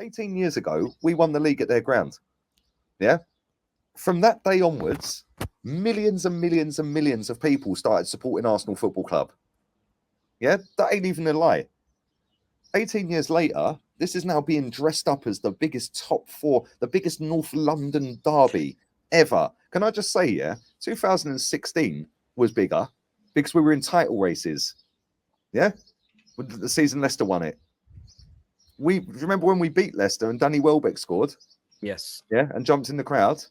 18 years ago, we won the league at their ground. Yeah. From that day onwards, millions and millions and millions of people started supporting Arsenal Football Club. Yeah, that ain't even a lie. 18 years later, this is now being dressed up as the biggest top four, the biggest North London derby ever. Can I just say, yeah, 2016 was bigger because we were in title races. Yeah, the season Leicester won it. We remember when we beat Leicester and Danny Welbeck scored. Yes. Yeah, and jumped in the crowd.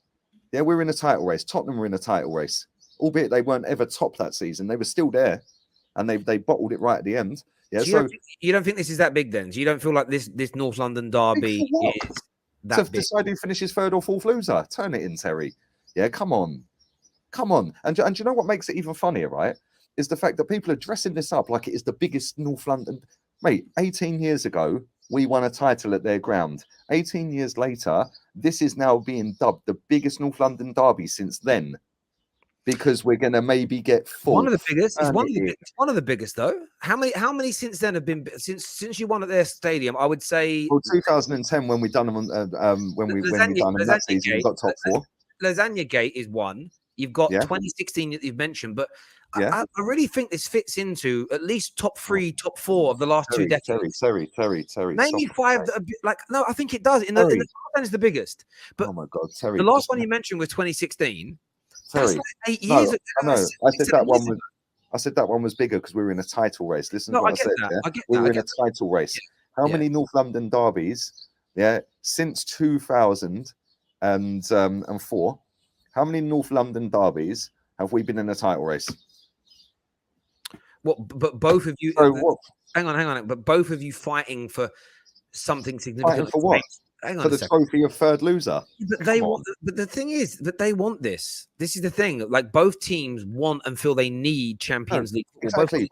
Yeah, we were in a title race. Tottenham were in a title race, albeit they weren't ever top that season. They were still there, and they bottled it right at the end. Yeah, so you don't think this is that big then? So you don't feel like this North London derby is that to big? Decide who finishes third or fourth loser. Turn it in, Terry. Yeah, come on. And you know what makes it even funnier, right? Is the fact that people are dressing this up like it is the biggest North London. Mate, 18 years ago, we won a title at their ground. 18 years later, this is now being dubbed the biggest North London derby since then. Because we're going to maybe get fourth. One of the biggest. It's one of the biggest, though. How many since then have been since you won at their stadium? I would say. Well, 2010 when we done them when we done them that season, we got top four. Lasagna Gate is one. You've got 2016 that you've mentioned, but I really think this fits into at least top three, top four of the last 2 decades. Terry. Maybe five that are no, I think it does. In the top 10 is the biggest. But oh my God, Terry! The last one you mentioned was 2016. Sorry, that's like 8 years ago. No, I said that one was. I said that one was bigger because we were in a title race. Listen to what I said. We were in a title race. How many North London derbies? Yeah, since 2004. How many North London derbies have we been in a title race? What? But both of you. So what? Hang on. But both of you fighting for something significant. Fighting for what? For the trophy of third loser. But they want. But the thing is that they want this. This is the thing. Like both teams want and feel they need Champions League. Exactly,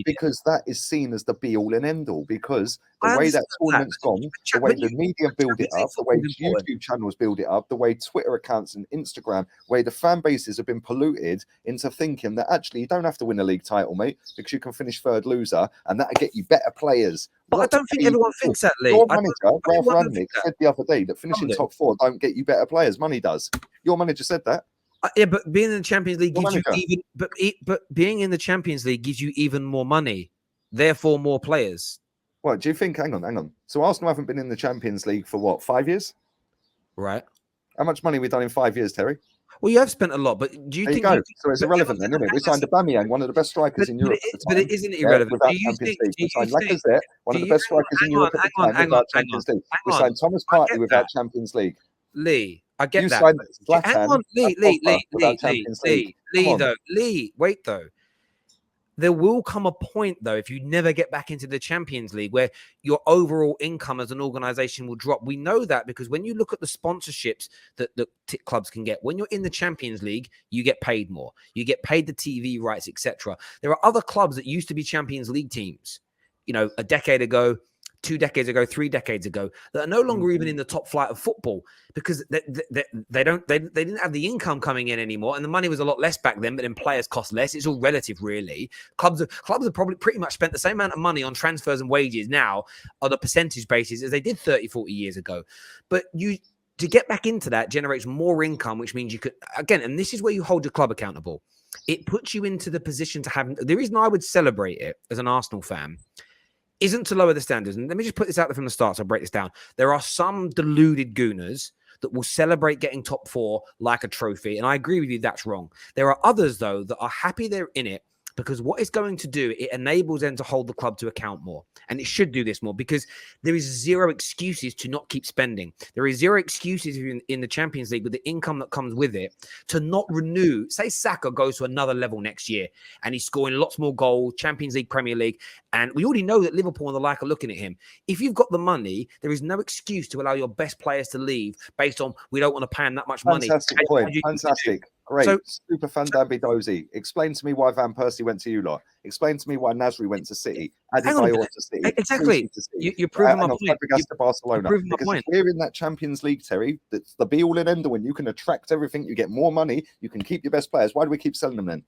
because that is seen as the be all and end all. Because the way that tournament's gone, the way the media build it up, the way YouTube channels build it up, the way Twitter accounts and Instagram, way the fan bases have been polluted into thinking that actually you don't have to win a league title, mate, because you can finish third loser, and that'll get you better players. But I don't think everyone thinks that, Lee. Your manager, Ralph Rangnick, said the other day that finishing top four don't get you better players. Money does. Your manager said that. Yeah, but being in the Champions League gives you even. But being in the Champions League gives you even more money, therefore more players. What do you think? Hang on. So Arsenal haven't been in the Champions League for what, 5 years? Right. How much money have we done in 5 years, Terry? Well, you have spent a lot, but do you think? So it's irrelevant then, isn't it? We signed Aubameyang, one of the best strikers in Europe. But it isn't irrelevant. Without Champions League. We signed Lacazette, one of the best strikers in Europe at the time, without Champions League. We signed Thomas Partey without Champions League. Lee, I get that. Hang on, Lee, wait though. There will come a point, though, if you never get back into the Champions League, where your overall income as an organization will drop. We know that because when you look at the sponsorships that clubs can get, when you're in the Champions League, you get paid more. You get paid the TV rights, etc. There are other clubs that used to be Champions League teams, a decade ago, 2 decades ago, 3 decades ago, that are no longer even in the top flight of football because they didn't have the income coming in anymore, and the money was a lot less back then. But then players cost less. It's all relative, really. Clubs have probably pretty much spent the same amount of money on transfers and wages now on a percentage basis as they did 30, 40 years ago. But to get back into that generates more income, which means you could again, and this is where you hold your club accountable. It puts you into the position to have. The reason I would celebrate it as an Arsenal fan isn't to lower the standards. And let me just put this out there from the start so I'll break this down. There are some deluded gooners that will celebrate getting top four like a trophy. And I agree with you, that's wrong. There are others, though, that are happy they're in it because what it's going to do, it enables them to hold the club to account more. And it should do this more because there is zero excuses to not keep spending. There is zero excuses in the Champions League with the income that comes with it to not renew. Say Saka goes to another level next year and he's scoring lots more goals, Champions League, Premier League. And we already know that Liverpool and the like are looking at him. If you've got the money, there is no excuse to allow your best players to leave based on we don't want to pay him that much money. Fantastic point. Fantastic. Great. Super fan Dozy. Explain to me why Van Persie went to you lot. Explain to me why Nasri went to City. Adebayor to City. Exactly. You're proving my point. To Barcelona. Because if we're in that Champions League, Terry, that's the be all and end all. When you can attract everything, you get more money, you can keep your best players. Why do we keep selling them then?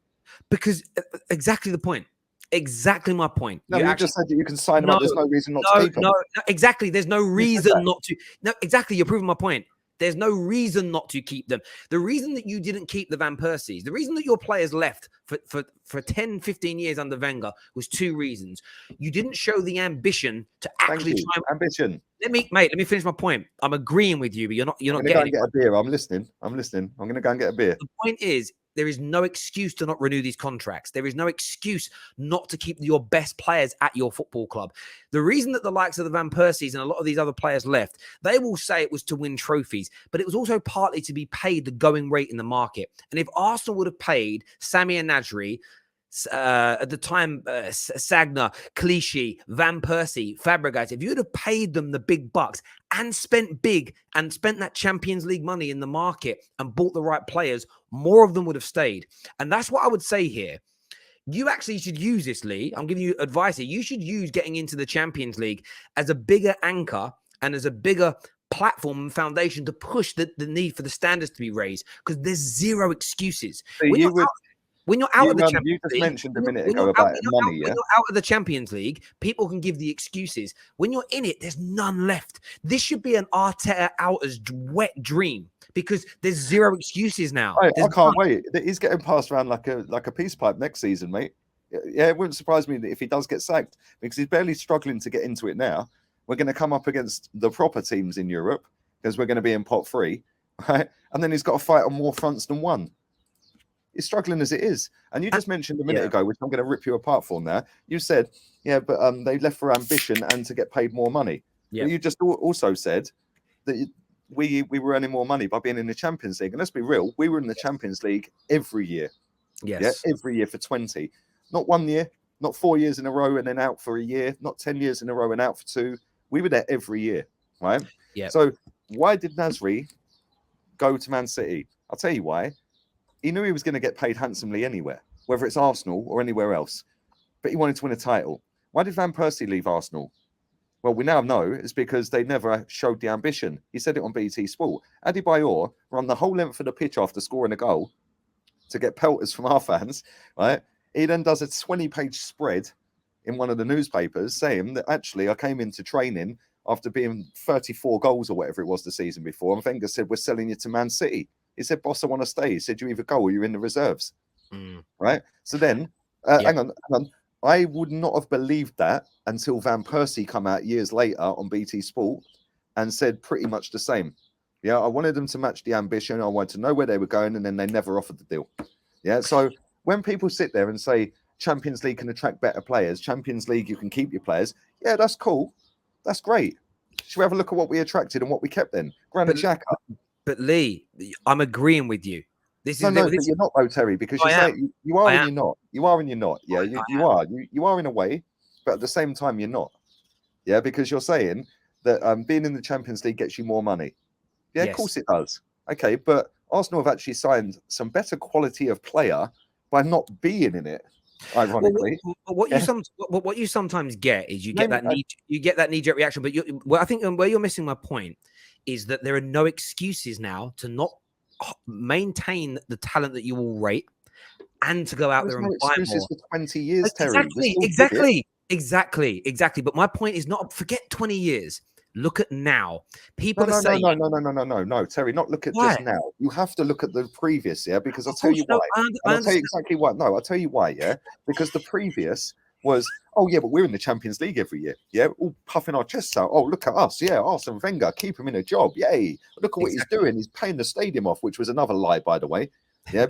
Because exactly the point. exactly my point. No, you just said that you can sign them No, up. There's no reason not to keep them. no, exactly. There's no reason not to. No, exactly. You're proving my point. There's no reason not to keep them. The reason that you didn't keep the Van Persies, the reason that your players left for 10, 15 years under Wenger was two reasons. You didn't show the ambition to actually try and... Ambition. Let me finish my point. I'm agreeing with you, but you're not I'm getting get a beer. I'm listening. I'm going to go and get a beer. The point is, there is no excuse to not renew these contracts. There is no excuse not to keep your best players at your football club. The reason that the likes of the Van Persies and a lot of these other players left, they will say it was to win trophies, but it was also partly to be paid the going rate in the market. And if Arsenal would have paid Sami and Nasri, at the time, Sagna, Clichy, Van Persie, Fabregas, if you'd have paid them the big bucks and spent that Champions League money in the market and bought the right players, more of them would have stayed. And that's what I would say here. You actually should use this, Lee. I'm giving you advice here. You should use getting into the Champions League as a bigger anchor and as a bigger platform and foundation to push the need for the standards to be raised, because there's zero excuses. So When you're out of the Champions League, you just mentioned a minute ago about money, yeah? When you're out of the Champions League, people can give the excuses. When you're in it, there's none left. This should be an Arteta outers wet dream, because there's zero excuses now. I can't wait. He's getting passed around like a peace pipe next season, mate. Yeah, it wouldn't surprise me if he does get sacked, because he's barely struggling to get into it now. We're going to come up against the proper teams in Europe because we're going to be in pot 3, right? And then he's got to fight on more fronts than one. He's struggling as it is. And you just mentioned a minute ago, which I'm going to rip you apart for now. You said, but they left for ambition and to get paid more money. Yeah. You just also said that we were earning more money by being in the Champions League. And let's be real, we were in the Champions League every year. Yes. Yeah, every year for 20. Not 1 year, not 4 years in a row and then out for a year, not 10 years in a row and out for 2. We were there every year, right? Yeah. So why did Nasri go to Man City? I'll tell you why. He knew he was going to get paid handsomely anywhere, whether it's Arsenal or anywhere else. But he wanted to win a title. Why did Van Persie leave Arsenal? Well, we now know it's because they never showed the ambition. He said it on BT Sport. Adebayor ran the whole length of the pitch after scoring a goal to get pelters from our fans, right? He then does a 20-page spread in one of the newspapers saying that actually I came into training after being 34 goals or whatever it was the season before. And Wenger said, we're selling you to Man City. He said, boss, I want to stay. He said, you either go or you're in the reserves. Right? So then, hang on. I would not have believed that until Van Persie come out years later on BT Sport and said pretty much the same. Yeah, I wanted them to match the ambition. I wanted to know where they were going, and then they never offered the deal. Yeah, so when people sit there and say Champions League can attract better players, Champions League, you can keep your players. Yeah, that's cool. That's great. Should we have a look at what we attracted and what we kept then? Granit Xhaka. But Lee, I'm agreeing with you. This is but you're not though, Terry, because you say you are and you're not. You are and you're not. Yeah, you are. You are in a way, but at the same time you're not. Yeah, because you're saying that being in the Champions League gets you more money. Yeah, of course it does. Okay, but Arsenal have actually signed some better quality of player by not being in it. Ironically, what you sometimes get is you get that knee-jerk reaction. But I think where you're missing my point is that there are no excuses now to not maintain the talent that you all rate and to go out there and buy more. For 20 years, Terry. Exactly. But my point is not forget 20 years. Look at now. People are saying no, Terry. Not look at just now. You have to look at the previous, because I'll tell you why. I'll tell you exactly why. No, I'll tell you why. Yeah, because the previous was, but we're in the Champions League every year. Yeah, all puffing our chests out. Oh, look at us. Yeah, Arsene Wenger, keep him in a job. Yay. Look at what he's doing. He's paying the stadium off, which was another lie, by the way. Yeah,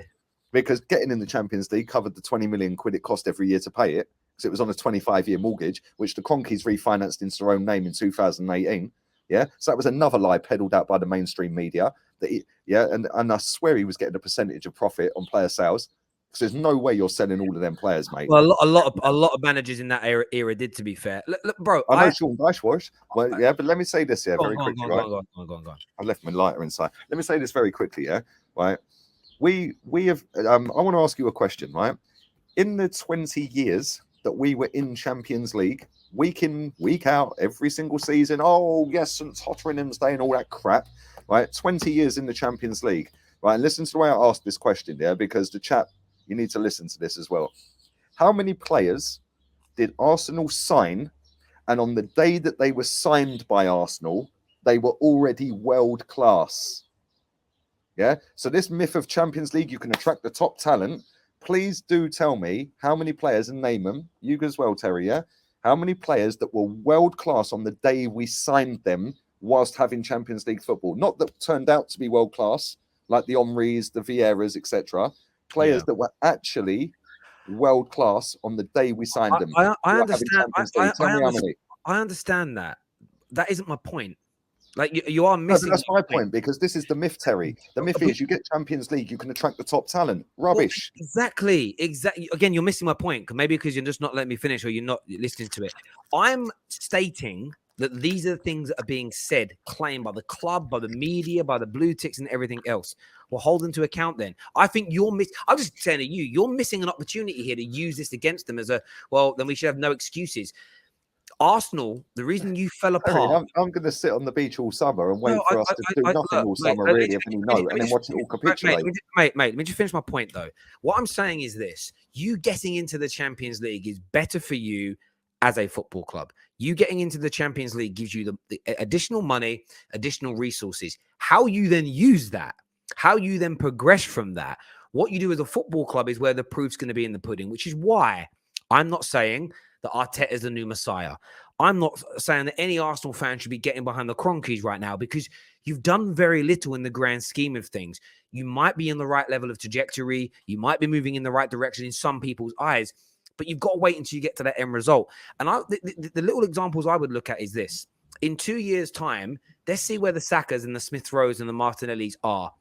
because getting in the Champions League covered the 20 million quid it cost every year to pay it, because it was on a 25-year mortgage, which the Cronkies refinanced into their own name in 2018. Yeah, so that was another lie peddled out by the mainstream media. And I swear he was getting a percentage of profit on player sales. Because there's no way you're selling all of them players, mate. Well, a lot of managers in that era did, to be fair. Look, bro. I know Sean Dyche was. Well, yeah, but let me say this, very quickly, right? Go on. I left my lighter inside. Let me say this very quickly, right? We have. I want to ask you a question, right? In the 20 years that we were in Champions League, week in, week out, every single season. Oh yes, St. Tottenham's Day and all that crap, right? 20 years in the Champions League, right? And listen to the way I asked this question, because the chat. You need to listen to this as well. How many players did Arsenal sign, and on the day that they were signed by Arsenal, they were already world class. Yeah. So this myth of Champions League, you can attract the top talent. Please do tell me how many players, and name them, you as well, Terry, yeah? How many players that were world class on the day we signed them whilst having Champions League football? Not that turned out to be world class, like the Henrys, the Vieiras, etc. Players that were actually world class on the day we signed them. I understand. Tell me how many. I understand that. That isn't my point. Like you are missing. No, that's my point, because this is the myth, Terry. The myth is you get Champions League, you can attract the top talent. Rubbish. Well, exactly. Again, you're missing my point. Maybe because you're just not letting me finish, or you're not listening to it. I'm stating that these are the things that are being said, claimed by the club, by the media, by the blue ticks, and everything else. Well, hold them to account then. I think I'm just saying to you, you're missing an opportunity here to use this against them as then we should have no excuses. Arsenal, the reason you fell apart. I'm going to sit on the beach all summer and wait for us to do nothing all summer, really, and then watch it all capitulate. Mate, let me just finish my point, though. What I'm saying is this. You getting into the Champions League is better for you as a football club. You getting into the Champions League gives you the additional money, additional resources. How you then use that, how you then progress from that, what you do as a football club is where the proof's going to be in the pudding, which is why I'm not saying that Arteta is the new Messiah. I'm not saying that any Arsenal fan should be getting behind the Cronkies right now, because you've done very little in the grand scheme of things. You might be in the right level of trajectory. You might be moving in the right direction in some people's eyes, but you've got to wait until you get to that end result. And the little examples I would look at is this. In 2 years' time, let's see where the Sakas and the Smith-Rowes and the Martinellis are.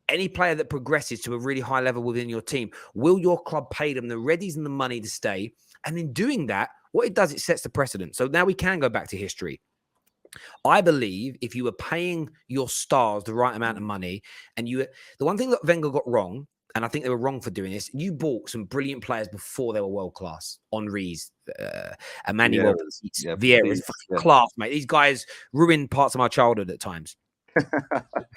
Any player that progresses to a really high level within your team, will your club pay them the readies and the money to stay? And in doing that, what it does, it sets the precedent. So now we can go back to history. I believe if you were paying your stars the right amount of money, and the one thing that Wenger got wrong, and I think they were wrong for doing this, you bought some brilliant players before they were world class. Henry's, Emmanuel, Vieiras, class, mate. These guys ruined parts of my childhood at times.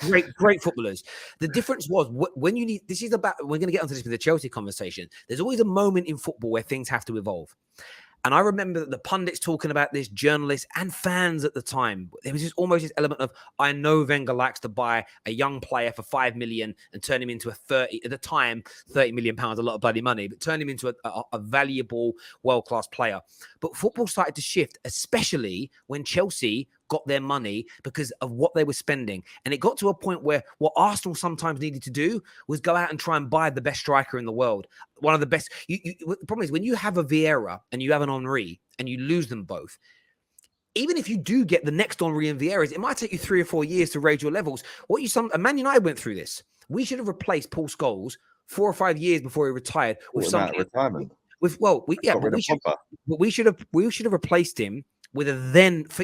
Great footballers. The difference was when you need, this is about, we're going to get onto this with the Chelsea conversation. There's always a moment in football where things have to evolve. And I remember that the pundits talking about this, journalists and fans at the time, there was just almost this element of, I know Wenger likes to buy a young player for 5 million and turn him into at the time, 30 million pounds, a lot of bloody money, but turn him into a valuable world-class player. But football started to shift, especially when Chelsea got their money because of what they were spending. And it got to a point where what Arsenal sometimes needed to do was go out and try and buy the best striker in the world. One of the best. The problem is when you have a Vieira and you have an Henry and you lose them both, even if you do get the next Henry and Vieiras, it might take you 3 or 4 years to raise your levels. Man United went through this. We should have replaced Paul Scholes 4 or 5 years before he retired with something. Retirement. We should have replaced him with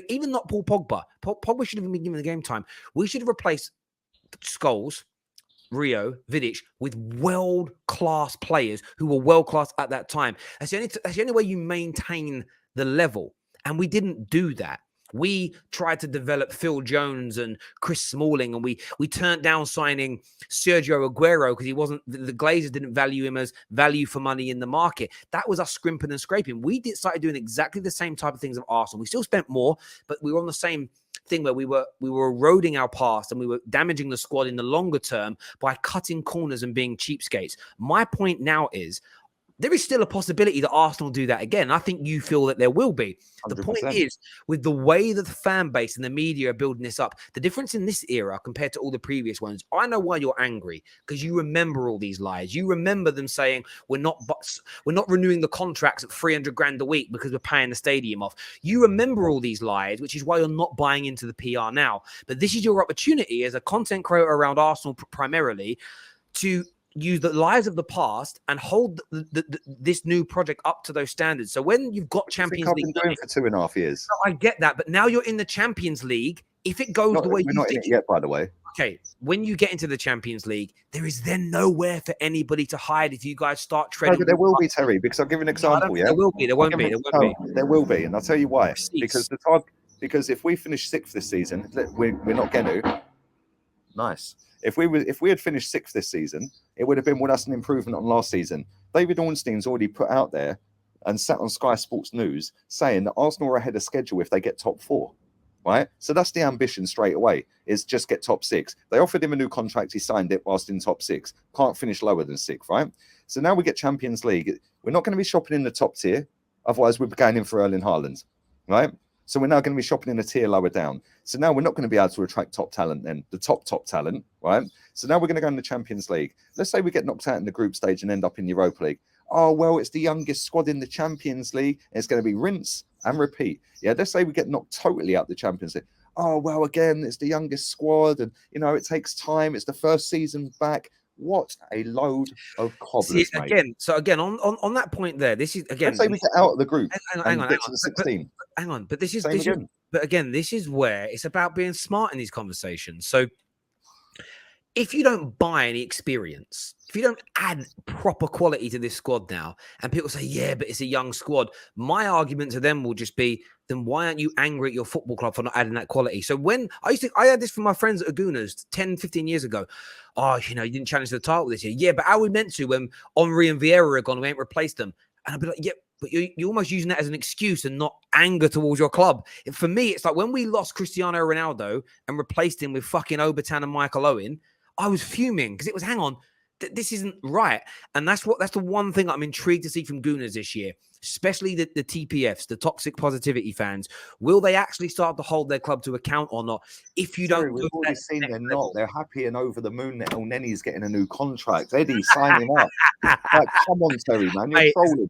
even not Paul Pogba. Pogba should have been given the game time. We should have replaced Scholes, Rio, Vidic with world-class players who were world-class at that time. That's the only way you maintain the level. And we didn't do that. We tried to develop Phil Jones and Chris Smalling, and we turned down signing Sergio Aguero because he wasn't. The Glazers didn't value him as value for money in the market. That was us scrimping and scraping. We started doing exactly the same type of things of Arsenal. We still spent more, but we were on the same thing where we were eroding our past and we were damaging the squad in the longer term by cutting corners and being cheapskates. My point now is, there is still a possibility that Arsenal do that again. I think you feel that there will be. 100%. The point is, with the way that the fan base and the media are building this up, the difference in this era compared to all the previous ones, I know why you're angry, because you remember all these lies. You remember them saying, we're not renewing the contracts at 300 grand a week because we're paying the stadium off. You remember all these lies, which is why you're not buying into the PR now. But this is your opportunity as a content creator around Arsenal primarily to use the lies of the past and hold this new project up to those standards. So when you've got Champions League, I've been doing for 2.5 years. No, I get that, but now you're in the Champions League. If it goes the way we're not in it yet, by the way. Okay, when you get into the Champions League, there is then nowhere for anybody to hide if you guys start treading. No, but there will be, Terry, because I'll give you an example. There will be. There won't be. There will be, and I'll tell you why. Because if we finish 6th this season, we're not going to. Nice. If we had finished 6th this season, it would have been with us an improvement on last season. David Ornstein's already put out there and sat on Sky Sports News saying that Arsenal are ahead of schedule if they get top 4. Right, so that's the ambition straight away, is just get top 6. They offered him a new contract, he signed it whilst in top 6. Can't finish lower than 6th, right? So now we get Champions League. We're not going to be shopping in the top tier, otherwise we're going in for Erling Haaland, right? So we're now going to be shopping in a tier lower down. So now we're not going to be able to attract top talent then, the top talent, right? So now we're going to go in the Champions League. Let's say we get knocked out in the group stage and end up in Europa League. Oh, well, it's the youngest squad in the Champions League. And it's going to be rinse and repeat. Yeah, let's say we get knocked totally out the Champions League. Oh, well, again, it's the youngest squad. And, you know, it takes time. It's the first season back. What a load of cobblers, mate. Again, so again, on that point there, this is, again... Let's say we get out of the group hang on, get to the 16. Hang on, but this is again. But again, this is where it's about being smart in these conversations. So if you don't buy any experience, if you don't add proper quality to this squad now, and people say, yeah, but it's a young squad, my argument to them will just be, then why aren't you angry at your football club for not adding that quality? So when I had this from my friends at Agunas 10, 15 years ago. Oh, you know, you didn't challenge the title this year. Yeah, but how are we meant to when Henry and Vieira are gone, we ain't replaced them? And I'd be like, yeah, but you're almost using that as an excuse and not anger towards your club. And for me, it's like when we lost Cristiano Ronaldo and replaced him with fucking Obertan and Michael Owen, I was fuming because it was, hang on, this isn't right. And that's the one thing I'm intrigued to see from Gooners this year, especially the TPFs, the toxic positivity fans. Will they actually start to hold their club to account or not? If you don't, we've already seen they're not. They're happy and over the moon that El Neni's getting a new contract. Eddie's signing up. Like, come on, Terry, man, you're trolling.